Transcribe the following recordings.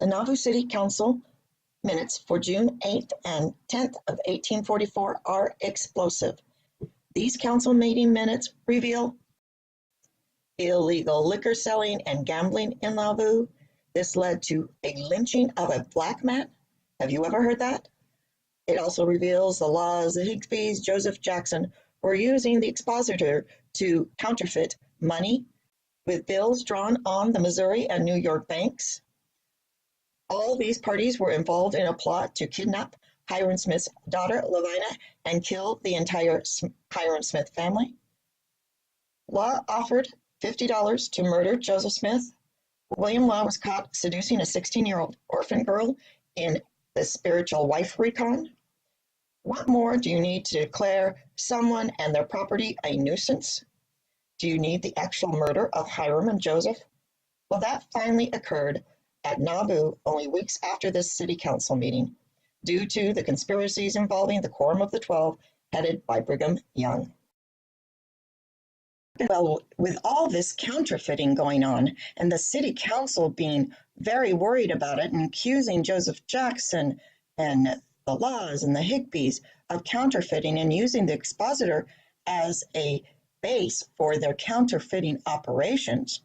The Nauvoo City Council Minutes for June 8th and 10th of 1844 are explosive. These council meeting minutes reveal illegal liquor selling and gambling in Nauvoo. This led to a lynching of a black man. Have you ever heard that? It also reveals the laws the Higbees, Joseph Jackson, were using the expositor to counterfeit money with bills drawn on the Missouri and New York banks. All these parties were involved in a plot to kidnap Hyrum Smith's daughter, Lavina, and kill the entire Hyrum Smith family. Law offered $50 to murder Joseph Smith. William Law was caught seducing a 16-year-old orphan girl in the spiritual wifery con. What more do you need to declare someone and their property a nuisance? Do you need the actual murder of Hyrum and Joseph? Well, that finally occurred at Nauvoo only weeks after this city council meeting, due to the conspiracies involving the Quorum of the 12 headed by Brigham Young. Well, with all this counterfeiting going on and the city council being very worried about it and accusing Joseph Jackson and the Laws and the Higbees of counterfeiting and using the expositor as a base for their counterfeiting operations,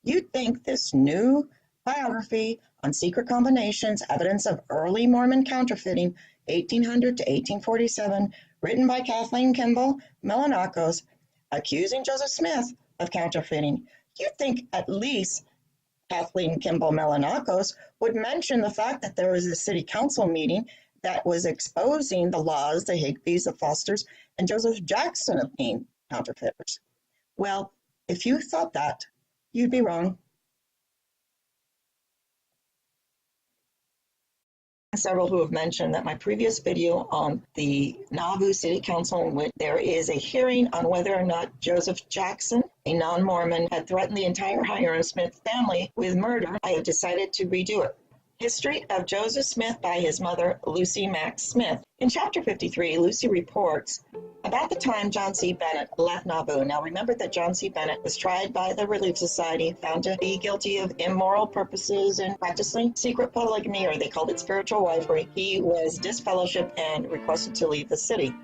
you'd think this new biography on secret combinations, evidence of early Mormon counterfeiting, 1800 to 1847, written by Kathleen Kimball Melanakos, accusing Joseph Smith of counterfeiting. You'd think at least Kathleen Kimball Melanakos would mention the fact that there was a city council meeting that was exposing the Laws, the Higbees, the Fosters, and Joseph Jackson of being counterfeiters. Well, if you thought that, you'd be wrong. Several who have mentioned that my previous video on the Nauvoo City Council, in which there is a hearing on whether or not Joseph Jackson, a non-Mormon, had threatened the entire Hyrum Smith family with murder, I have decided to redo it. History of Joseph Smith by his mother, Lucy Mack Smith. In chapter 53, Lucy reports about the time John C. Bennett left Nauvoo. Now remember that John C. Bennett was tried by the Relief Society, found to be guilty of immoral purposes and practicing secret polygamy, or they called it spiritual wifery. He was disfellowshipped and requested to leave the city.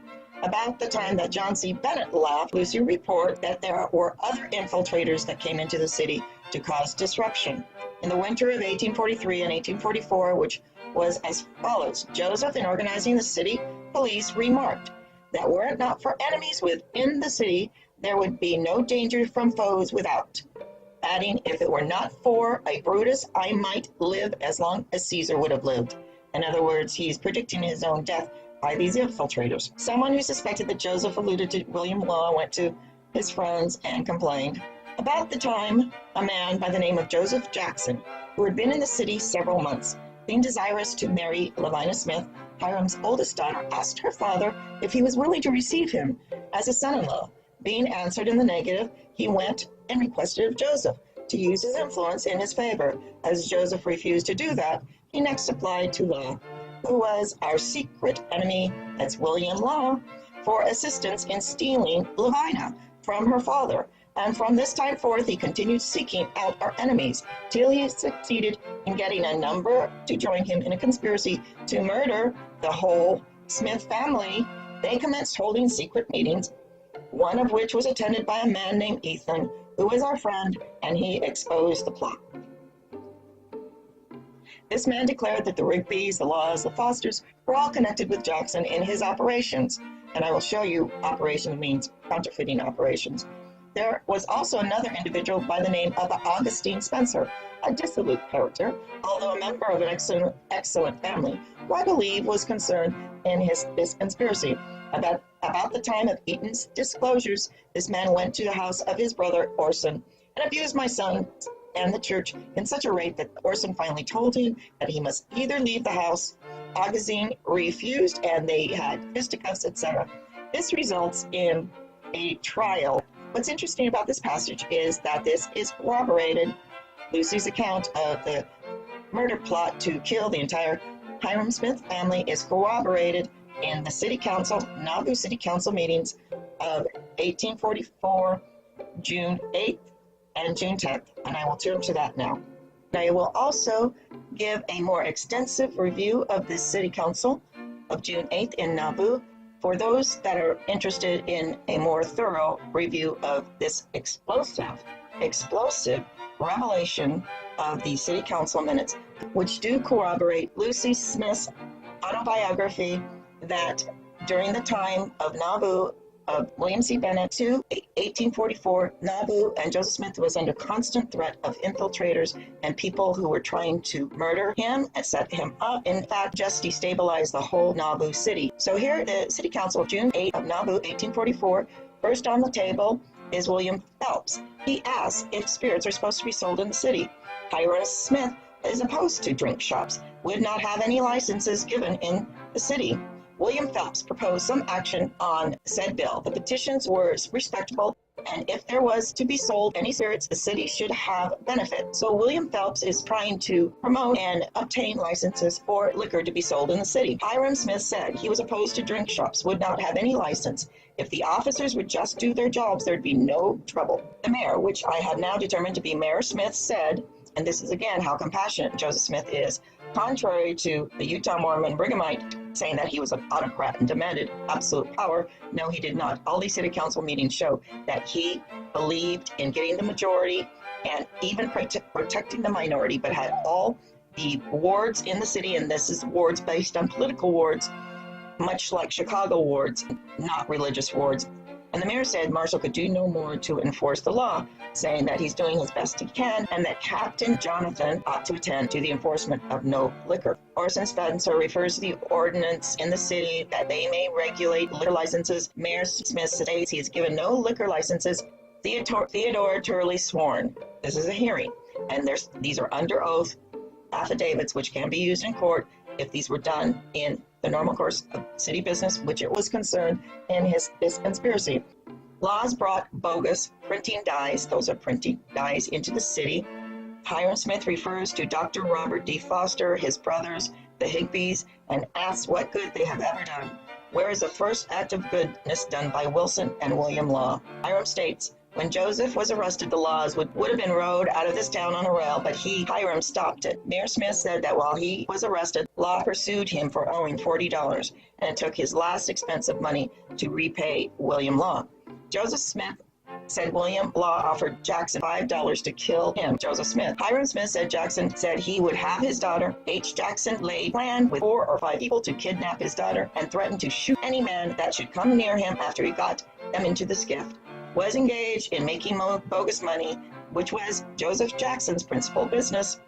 About the time that John C. Bennett left, Lucy reports that there were other infiltrators that came into the city to cause disruption. In the winter of 1843 and 1844, which was as follows: Joseph, in organizing the city police, remarked that were it not for enemies within the city, there would be no danger from foes without, adding, if it were not for a Brutus, I might live as long as Caesar would have lived. In other words, he's predicting his own death by these infiltrators. Someone who suspected that Joseph alluded to William Law went to his friends and complained. About the time, a man by the name of Joseph Jackson, who had been in the city several months, being desirous to marry Lavina Smith, Hyrum's oldest daughter, asked her father if he was willing to receive him as a son-in-law. Being answered in the negative, he went and requested of Joseph to use his influence in his favor. As Joseph refused to do that, he next applied to Law, who was our secret enemy, that's William Law, for assistance in stealing Lavina from her father. And from this time forth, he continued seeking out our enemies till he succeeded in getting a number to join him in a conspiracy to murder the whole Smith family. They commenced holding secret meetings, one of which was attended by a man named Ethan, who was our friend, and he exposed the plot. This man declared that the Higbees, the Laws, the Fosters were all connected with Jackson in his operations, and I will show you operations means counterfeiting operations. There was also another individual by the name of Augustine Spencer, a dissolute character, although a member of an excellent family, who I believe was concerned in this conspiracy. About the time of Eaton's disclosures, this man went to the house of his brother Orson and abused my son and the church in such a rate that Orson finally told him that he must either leave the house. Augustine refused, and they had fisticuffs, etc. This results in a trial. What's interesting about this passage is that this is corroborated. Lucy's account of the murder plot to kill the entire Hyrum Smith family is corroborated in the city council, Nauvoo City Council meetings of 1844, June 8th and June 10th, and I will turn to that now. I will also give a more extensive review of the City Council of June 8th in Nauvoo for those that are interested in a more thorough review of this explosive revelation of the City Council Minutes, which do corroborate Lucy Smith's autobiography that during the time of Nauvoo, of William C. Bennett to 1844, Nauvoo and Joseph Smith was under constant threat of infiltrators and people who were trying to murder him and set him up. In fact, just destabilize the whole Nauvoo city. So here, the City Council of June 8 of Nauvoo, 1844, first on the table is William Phelps. He asks if spirits are supposed to be sold in the city. Hyrum Smith is opposed to drink shops, would not have any licenses given in the city. William Phelps proposed some action on said bill. The petitions were respectable, and if there was to be sold any spirits, the city should have benefit. So William Phelps is trying to promote and obtain licenses for liquor to be sold in the city. Hyrum Smith said he was opposed to drink shops, would not have any license. If the officers would just do their jobs, there'd be no trouble. The mayor, which I have now determined to be Mayor Smith, said, and this is again how compassionate Joseph Smith is, contrary to the Utah Mormon Brighamite saying that he was an autocrat and demanded absolute power. No, he did not. All these city council meetings show that he believed in getting the majority and even protecting the minority, but had all the wards in the city, and this is wards based on political wards, much like Chicago wards, not religious wards. And the mayor said Marshall could do no more to enforce the law, saying that he's doing as best he can and that Captain Jonathan ought to attend to the enforcement of no liquor. Orson Spencer refers to the ordinance in the city that they may regulate liquor licenses. Mayor Smith states he has given no liquor licenses. Theodore Turley sworn. This is a hearing, and these are under oath affidavits which can be used in court if these were done in the normal course of city business, which it was concerned in this conspiracy. Laws brought bogus printing dyes, those are printing dyes, into the city. Hyrum Smith refers to Dr. Robert D. Foster, his brothers, the Higbees, and asks what good they have ever done. Where is the first act of goodness done by Wilson and William Law? Hyrum states, when Joseph was arrested, the laws would have been rowed out of this town on a rail, but Hyrum, stopped it. Mayor Smith said that while he was arrested, Law pursued him for owing $40, and it took his last expense of money to repay William Law. Joseph Smith said William Law offered Jackson $5 to kill him, Joseph Smith. Hyrum Smith said Jackson said he would have his daughter. H. Jackson laid plan with 4 or 5 people to kidnap his daughter and threatened to shoot any man that should come near him after he got them into the skiff. Was engaged in making bogus money, which was Joseph Jackson's principal business.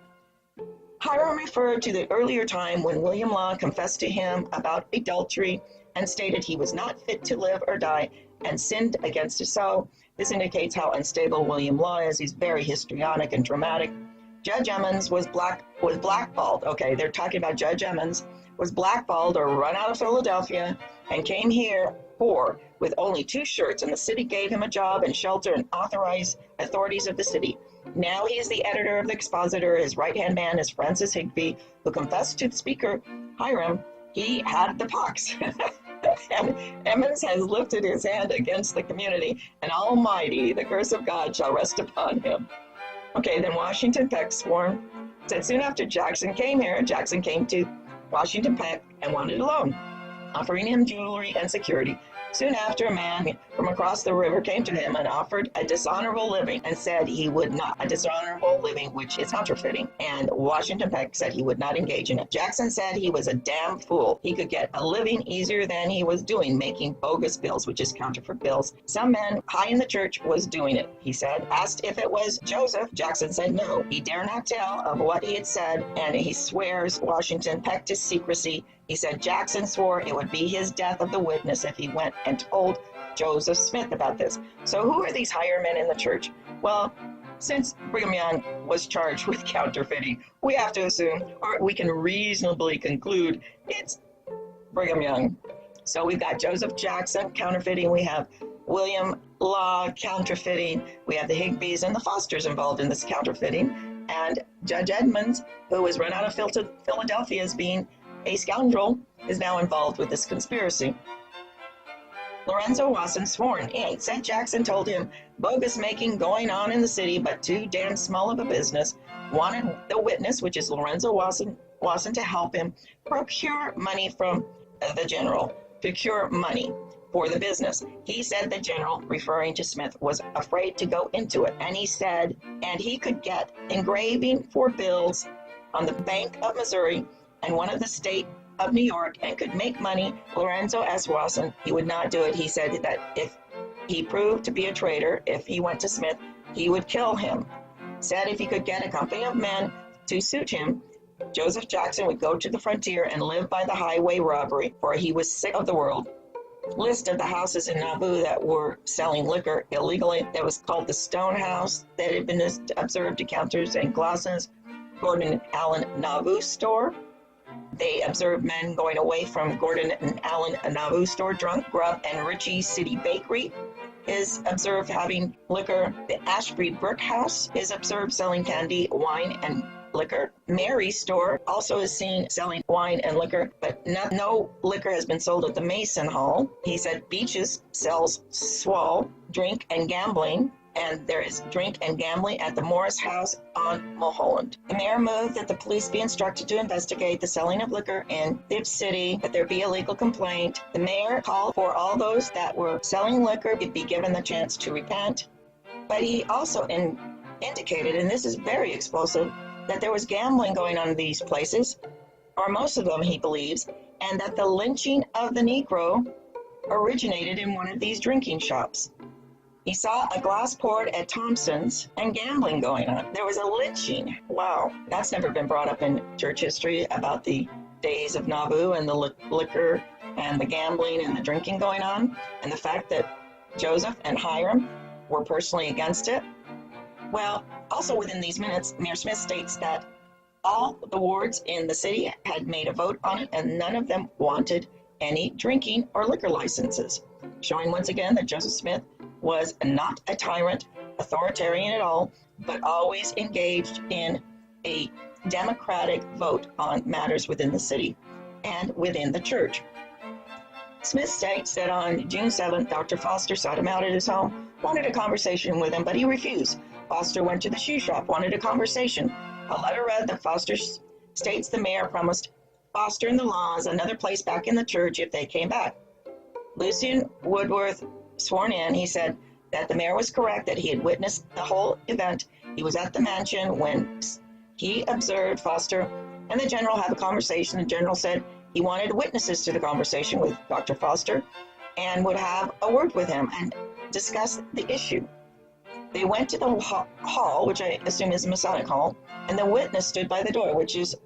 Hyrum referred to the earlier time when William Law confessed to him about adultery and stated he was not fit to live or die and sinned against his soul. This indicates how unstable William Law is. He's very histrionic and dramatic. Judge Emmons was blackballed. Okay, they're talking about Judge Emmons was blackballed or run out of Philadelphia and came here poor with only 2 shirts, and the city gave him a job and shelter and authorized authorities of the city. Now he is the editor of the Expositor. His right-hand man is Francis Higbee, who confessed to Speaker Hyrum he had the pox. And Emmons has lifted his hand against the community, and Almighty, the curse of God, shall rest upon him. Okay, then Washington Peck sworn, said soon after Jackson came here, Jackson came to Washington Peck and wanted a loan, offering him jewelry and security. Soon after, a man from across the river came to him and offered a dishonorable living and said he would not, a dishonorable living, which is counterfeiting. And Washington Peck said he would not engage in it. Jackson said he was a damn fool. He could get a living easier than he was doing, making bogus bills, which is counterfeit bills. Some man high in the church was doing it, he said. Asked if it was Joseph, Jackson said no. He dare not tell of what he had said, and he swears Washington Peck to secrecy. He said Jackson swore it would be his death of the witness if he went and told Joseph Smith about this. So who are these higher men in the church? Well, since Brigham Young was charged with counterfeiting, we have to assume, or we can reasonably conclude, it's Brigham Young. So we've got Joseph Jackson counterfeiting, we have William Law counterfeiting, we have the Higbees and the Fosters involved in this counterfeiting, and Judge Edmonds, who was run out of Philadelphia as being a scoundrel, is now involved with this conspiracy. Lorenzo wasn't sworn in. Said Jackson told him bogus making going on in the city, but too damn small of a business. Wanted the witness, which is Lorenzo Wasson, to help him procure money from the general. Procure money for the business. He said the general, referring to Smith, was afraid to go into it. And he said, and he could get engraving for bills on the Bank of Missouri and one of the state of New York and could make money. Lorenzo S. Wasson, he would not do it. He said that if he proved to be a traitor, if he went to Smith, he would kill him. Said if he could get a company of men to suit him, Joseph Jackson would go to the frontier and live by the highway robbery, for he was sick of the world. List of the houses in Nauvoo that were selling liquor illegally. That was called the Stone House, that had been observed decanters and glasses. Gordon and Allen Nauvoo store. They observed men going away from Gordon and Allen Nauvoo store drunk. Grub and Ritchie City Bakery is observed having liquor. The Ashbury Brick House is observed selling candy, wine, and liquor. Mary's store also is seen selling wine and liquor, but no liquor has been sold at the Mason Hall. He said Beaches sells swall, drink, and gambling. And there is drink and gambling at the Morris House on Mulholland. The mayor moved that the police be instructed to investigate the selling of liquor in the city, that there be a legal complaint. The mayor called for all those that were selling liquor to be given the chance to repent. But he also indicated, and this is very explosive, that there was gambling going on in these places, or most of them, he believes, and that the lynching of the Negro originated in one of these drinking shops. He saw a glass poured at Thompson's and gambling going on. There was a lynching. Wow, that's never been brought up in church history about the days of Nauvoo and the liquor and the gambling and the drinking going on, and the fact that Joseph and Hyrum were personally against it. Well, also within these minutes, Mayor Smith states that all the wards in the city had made a vote on it, and none of them wanted any drinking or liquor licenses, showing once again that Joseph Smith was not a tyrant, authoritarian at all, but always engaged in a democratic vote on matters within the city and within the church. Smith states that on June 7th, Dr. Foster sought him out at his home, wanted a conversation with him, but he refused. Foster went to the shoe shop, wanted a conversation. A letter read that Foster states the mayor promised Foster and the Laws another place back in the church if they came back. Lucian Woodworth sworn in, he said that the mayor was correct, that he had witnessed the whole event. He was at the mansion when he observed Foster and the general have a conversation. The general said he wanted witnesses to the conversation with Dr. Foster and would have a word with him and discuss the issue. They went to the hall, which I assume is a Masonic hall, and the witness stood by the door, which is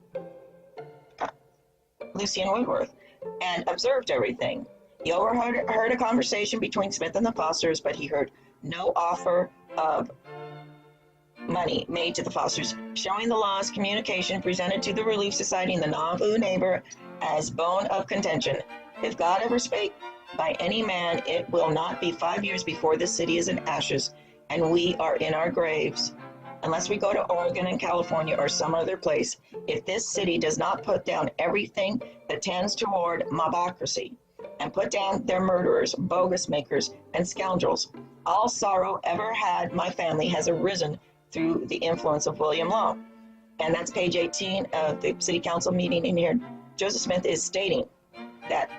Lucian Woodworth, and observed everything. He overheard a conversation between Smith and the Fosters, but he heard no offer of money made to the Fosters, showing the Laws communication presented to the Relief Society and the Nauvoo neighbor as bone of contention. If God ever spake by any man, it will not be 5 years before this city is in ashes, and we are in our graves. Unless we go to Oregon and California or some other place, if this city does not put down everything that tends toward mobocracy, and put down their murderers, bogus makers, and scoundrels. All sorrow ever had my family has arisen through the influence of William Law. And that's page 18 of the City Council meeting in here. Joseph Smith is stating that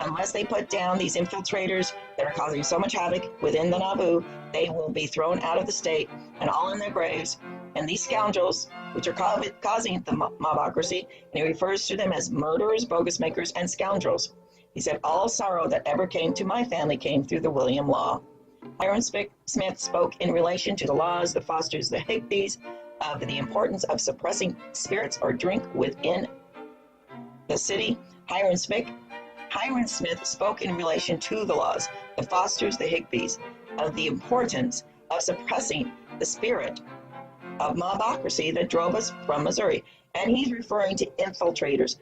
unless they put down these infiltrators that are causing so much havoc within the Nauvoo, they will be thrown out of the state and all in their graves. And these scoundrels, which are causing the mobocracy, and he refers to them as murderers, bogus makers, and scoundrels. He said, all sorrow that ever came to my family came through the William Law. Hyrum Smith spoke in relation to the Laws, the Fosters, the Higbees, of the importance of suppressing spirits or drink within the city. Hyrum Smith spoke in relation to the Laws, the Fosters, the Higbees, of the importance of suppressing the spirit of mobocracy that drove us from Missouri. And he's referring to infiltrators.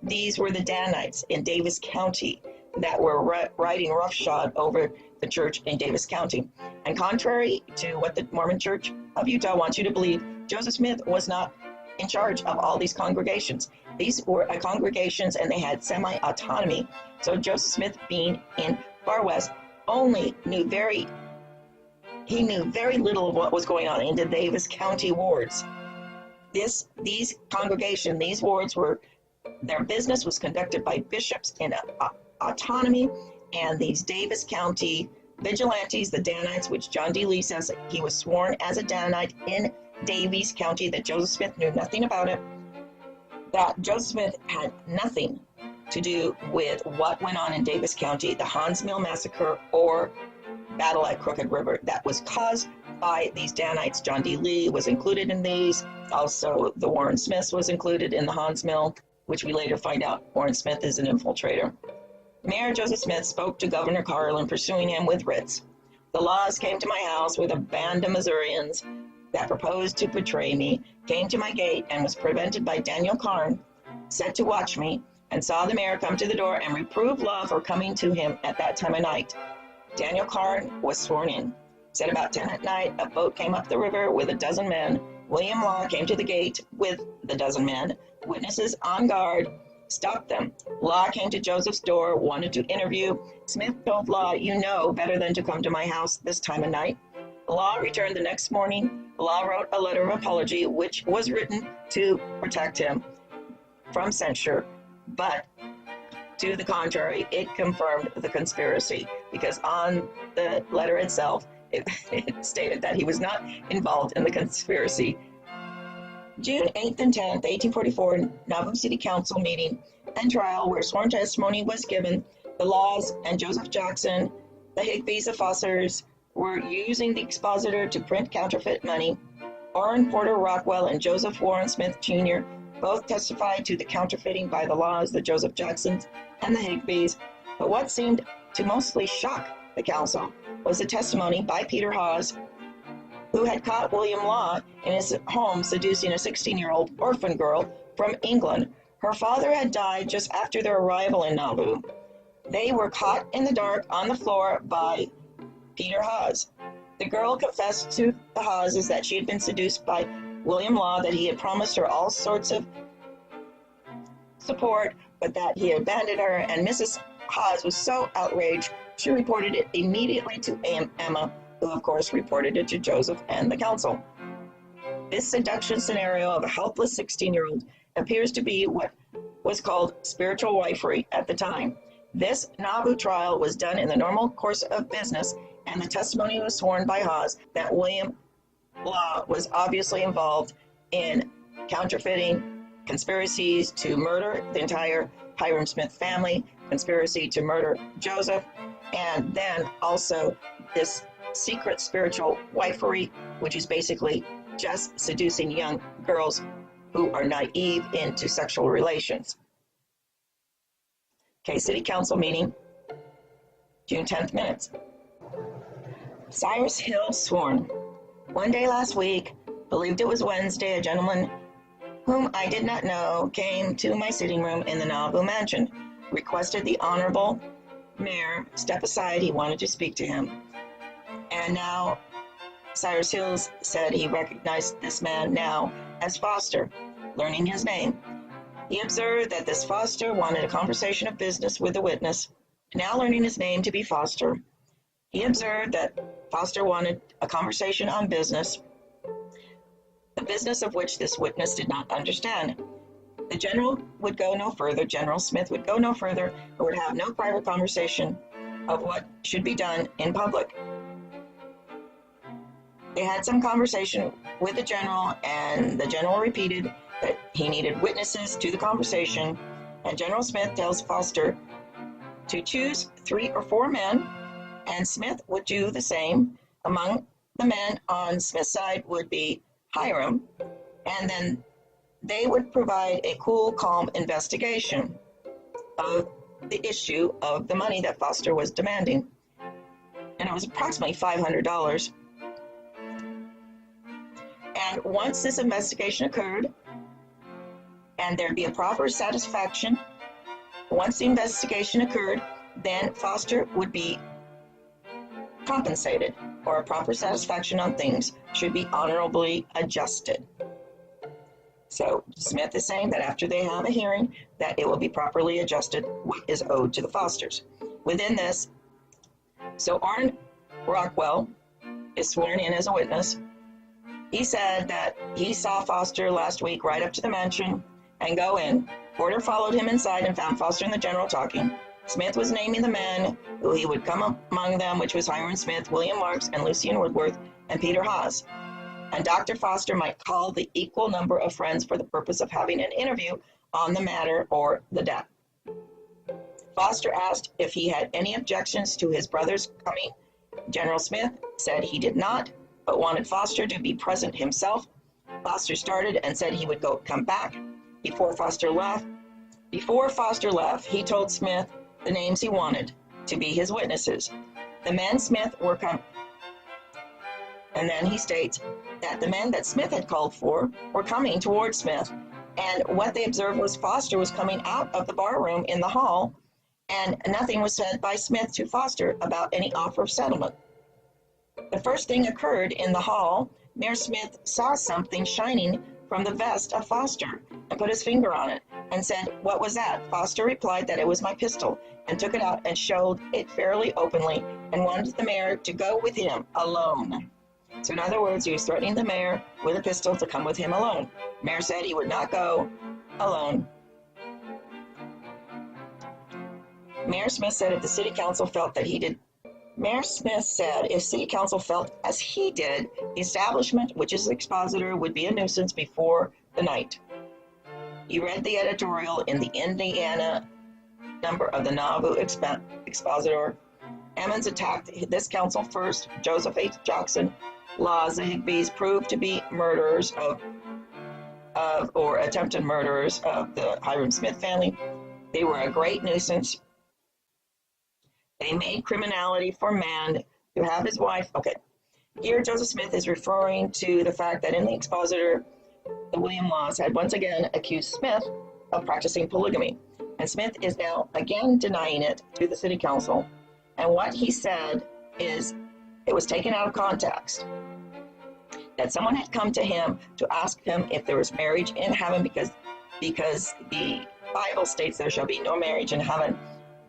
These were the Danites in Davis County that were riding roughshod over the church in Davis County. And contrary to what the Mormon Church of Utah wants you to believe, Joseph Smith was not in charge of all these congregations. These were congregations, and they had semi-autonomy. So Joseph Smith, being in Far West, knew very little of what was going on in the Davis County wards. These congregations, these wards their business was conducted by bishops in autonomy, and these Davis County vigilantes, the Danites, which John D. Lee says he was sworn as a Danite in Davies County, that Joseph Smith knew nothing about it, that Joseph Smith had nothing to do with what went on in Davis County, the Hans Mill Massacre or battle at Crooked River, that was caused by these Danites. John D. Lee was included in these. Also, the Warren Smiths was included in the Hans Mill, which we later find out Warren Smith is an infiltrator. Mayor Joseph Smith spoke to Governor Carlin, pursuing him with writs. The laws came to my house with a band of Missourians that proposed to betray me, came to my gate, and was prevented by Daniel Carn, set to watch me, and saw the mayor come to the door and reprove Law for coming to him at that time of night. Daniel Carn was sworn in. Said about 10 at night, a boat came up the river with a dozen men. William Law came to the gate with the dozen men. Witnesses on guard stopped them. Law came to Joseph's door, wanted to interview. Smith told Law, "You know better than to come to my house this time of night." Law returned the next morning. Law wrote a letter of apology, which was written to protect him from censure, but to the contrary, it confirmed the conspiracy, because on the letter itself, it stated that he was not involved in the conspiracy. June 8th and 10th, 1844, Nauvoo City Council Meeting and trial, where sworn testimony was given. The Laws and Joseph Jackson, the Higbees of Fossers, were using the expositor to print counterfeit money. Orrin Porter Rockwell and Joseph Warren Smith Jr. both testified to the counterfeiting by the Laws, the Joseph Jacksons, and the Higbees. But what seemed to mostly shock the council was the testimony by Peter Hawes, who had caught William Law in his home seducing a 16-year-old orphan girl from England. Her father had died just after their arrival in Nauvoo. They were caught in the dark on the floor by Peter Hawes. The girl confessed to the Hawes that she had been seduced by William Law, that he had promised her all sorts of support, but that he abandoned her, and Mrs. Hawes was so outraged, she reported it immediately to Emma, who of course reported it to Joseph and the council. This seduction scenario of a helpless 16-year-old appears to be what was called spiritual wifery at the time. This Nauvoo trial was done in the normal course of business, and the testimony was sworn by Hawes that William Law was obviously involved in counterfeiting, conspiracies to murder the entire Hyrum Smith family, conspiracy to murder Joseph, and then also this secret spiritual wifery, which is basically just seducing young girls who are naive into sexual relations. Okay, City Council meeting, June 10th minutes. Cyrus Hill sworn. One day last week, believed it was Wednesday, a gentleman whom I did not know came to my sitting room in the Nauvoo mansion, requested the Honorable Mayor step aside. He wanted to speak to him. And now Cyrus Hills said he recognized this man now as Foster, learning his name. He observed that this Foster wanted a conversation of business with the witness, now learning his name to be Foster. He observed that Foster wanted a conversation on business, the business of which this witness did not understand. The general would go no further, General Smith would go no further, and would have no private conversation of what should be done in public. They had some conversation with the general, and the general repeated that he needed witnesses to the conversation, and General Smith tells Foster to choose 3 or 4 men, and Smith would do the same. Among the men on Smith's side would be Hyrum, and then they would provide a cool, calm investigation of the issue of the money that Foster was demanding. And it was approximately $500. And once this investigation occurred, and there'd be a proper satisfaction, once the investigation occurred, then Foster would be compensated, or a proper satisfaction on things should be honorably adjusted. So Smith is saying that after they have a hearing, that it will be properly adjusted what is owed to the Fosters. Within this, so Orrin Rockwell is sworn in as a witness. He said that he saw Foster last week right up to the mansion and go in. Porter followed him inside and found Foster and the general talking. Smith was naming the men who he would come among them, which was Hyrum Smith, William Marks, and Lucien Woodworth, and Peter Haas. And Dr. Foster might call the equal number of friends for the purpose of having an interview on the matter or the death. Foster asked if he had any objections to his brother's coming. General Smith said he did not, but wanted Foster to be present himself. Foster started and said he would come back before Foster left. Before Foster left, he told Smith the names he wanted to be his witnesses. The men Smith were coming. And then he states that the men that Smith had called for were coming toward Smith. And what they observed was Foster was coming out of the bar room in the hall, and nothing was said by Smith to Foster about any offer of settlement. The first thing occurred in the hall. Mayor Smith saw something shining from the vest of Foster and put his finger on it and said, "What was that?" Foster replied that it was my pistol and took it out and showed it fairly openly and wanted the mayor to go with him alone. So in other words, he was threatening the mayor with a pistol to come with him alone. Mayor said he would not go alone. Mayor Smith said if the city council felt that he did, Mayor Smith said if city council felt as he did, the establishment, which is expositor, would be a nuisance before the night. He read the editorial in the Indiana number of the Nauvoo Expositor. Emmons attacked this council first. Joseph H. Jackson laws, the Higbees proved to be murderers or attempted murderers of the Hyrum Smith family. They were a great nuisance. They made criminality for man to have his wife. Okay, here Joseph Smith is referring to the fact that in the expositor, the William Laws had once again accused Smith of practicing polygamy. And Smith is now again denying it to the city council. And what he said is it was taken out of context. That someone had come to him to ask him if there was marriage in heaven because the Bible states there shall be no marriage in heaven.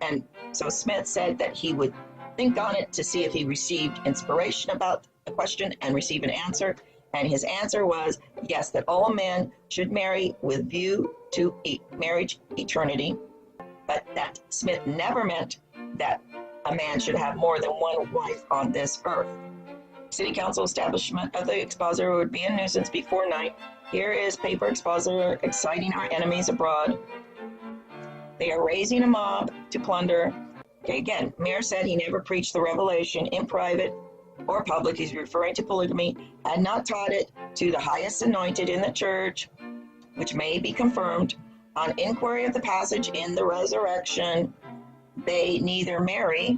And so Smith said that he would think on it to see if he received inspiration about the question and receive an answer. And his answer was yes, that all men should marry with view to marriage eternity, but that Smith never meant that a man should have more than one wife on this earth. City council establishment of the expositor would be a nuisance before night. Here is paper expositor exciting our enemies abroad. They are raising a mob to plunder. Okay, again, Mayor said he never preached the revelation in private or public. He's referring to polygamy, had not taught it to the highest anointed in the church, which may be confirmed. On inquiry of the passage in the resurrection, they neither marry.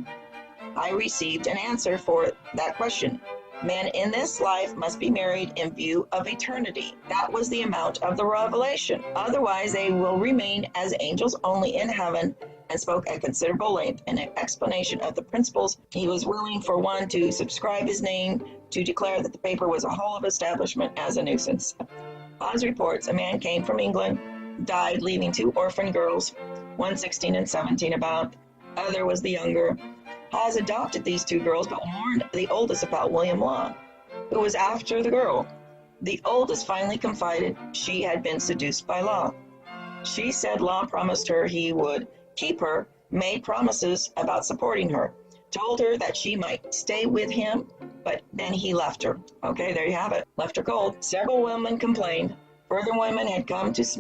I received an answer for that question. Men in this life must be married in view of eternity. That was the amount of the revelation. Otherwise, they will remain as angels only in heaven, and spoke at considerable length in an explanation of the principles. He was willing for one to subscribe his name to declare that the paper was a whole of establishment as a nuisance. Oz reports a man came from England, died, leaving 2 orphan girls, one 16 and 17 about, other was the younger. Hawes adopted these 2 girls, but warned the oldest about William Law, who was after the girl. The oldest finally confided she had been seduced by Law. She said Law promised her he would keep her, made promises about supporting her, told her that she might stay with him, but then he left her. Okay, there you have it. Left her cold. Several women complained. Further women had come to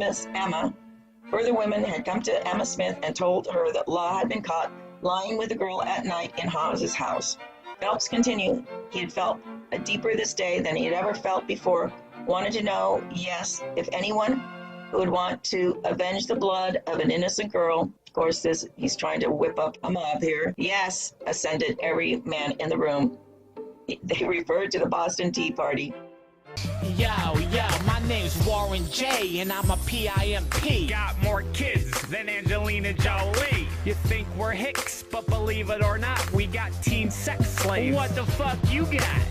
Emma Smith and told her that Law had been caught lying with the girl at night in Hawes's house. Phelps continued. He had felt deeper this day than he had ever felt before. Wanted to know, yes, if anyone who would want to avenge the blood of an innocent girl. Of course, he's trying to whip up a mob here. Yes, assented every man in the room. They referred to the Boston Tea Party. Yo, my name's Warren J, and I'm a PIMP. Got more kids than Angelina Jolie. You think we're hicks, but believe it or not, we got teen sex slaves. What the fuck you got?